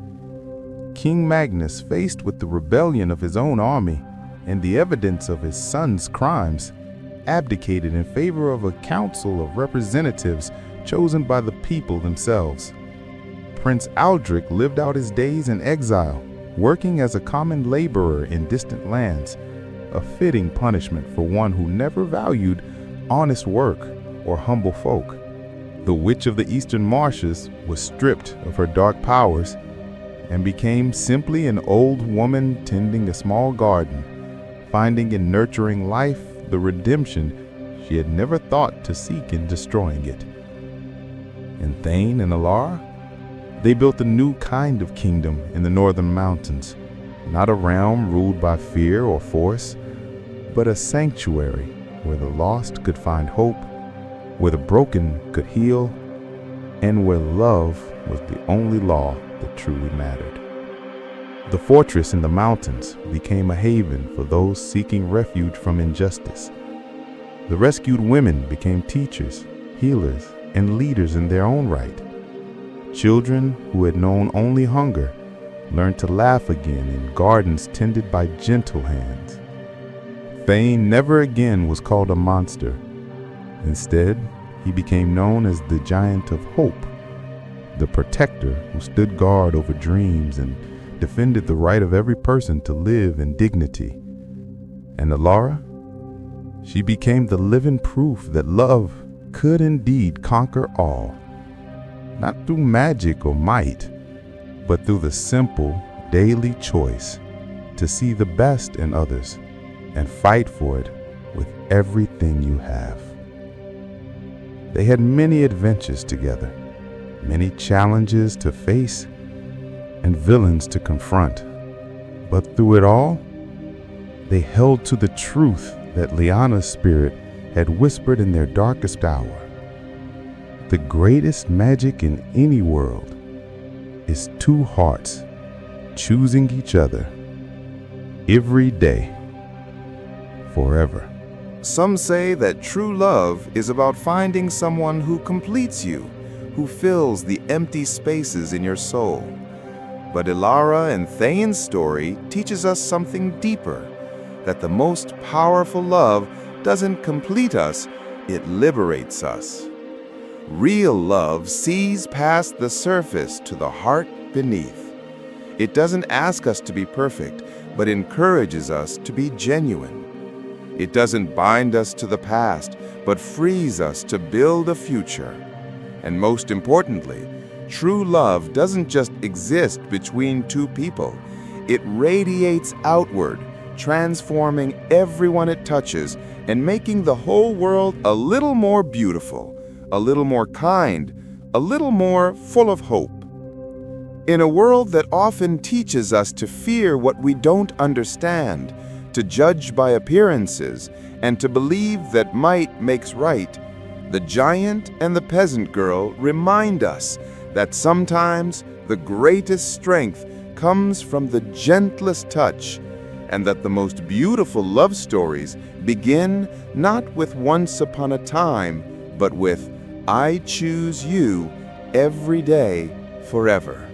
King Magnus, faced with the rebellion of his own army and the evidence of his son's crimes, abdicated in favor of a council of representatives chosen by the people themselves. Prince Aldrich lived out his days in exile, working as a common laborer in distant lands, a fitting punishment for one who never valued honest work or humble folk. The witch of the eastern marshes was stripped of her dark powers and became simply an old woman tending a small garden, finding in nurturing life the redemption she had never thought to seek in destroying it. And Thane and Alara, they built a new kind of kingdom in the northern mountains, not a realm ruled by fear or force, but a sanctuary where the lost could find hope, where the broken could heal, and where love was the only law that truly mattered. The fortress in the mountains became a haven for those seeking refuge from injustice. The rescued women became teachers, healers, and leaders in their own right. Children who had known only hunger learned to laugh again in gardens tended by gentle hands. Thane never again was called a monster. Instead, he became known as the Giant of Hope, the protector who stood guard over dreams and defended the right of every person to live in dignity. And Alara, she became the living proof that love could indeed conquer all, not through magic or might, but through the simple, daily choice to see the best in others and fight for it with everything you have. They had many adventures together, many challenges to face and villains to confront. But through it all, they held to the truth that Liana's spirit had whispered in their darkest hour. The greatest magic in any world is two hearts choosing each other every day, forever. Some say that true love is about finding someone who completes you, who fills the empty spaces in your soul. But Alara and Thane's story teaches us something deeper, that the most powerful love doesn't complete us, it liberates us. Real love sees past the surface to the heart beneath. It doesn't ask us to be perfect, but encourages us to be genuine. It doesn't bind us to the past, but frees us to build a future. And most importantly, true love doesn't just exist between two people. It radiates outward, transforming everyone it touches and making the whole world a little more beautiful, a little more kind, a little more full of hope. In a world that often teaches us to fear what we don't understand, to judge by appearances, and to believe that might makes right, the giant and the peasant girl remind us that sometimes the greatest strength comes from the gentlest touch, and that the most beautiful love stories begin not with once upon a time, but with I choose you every day, forever.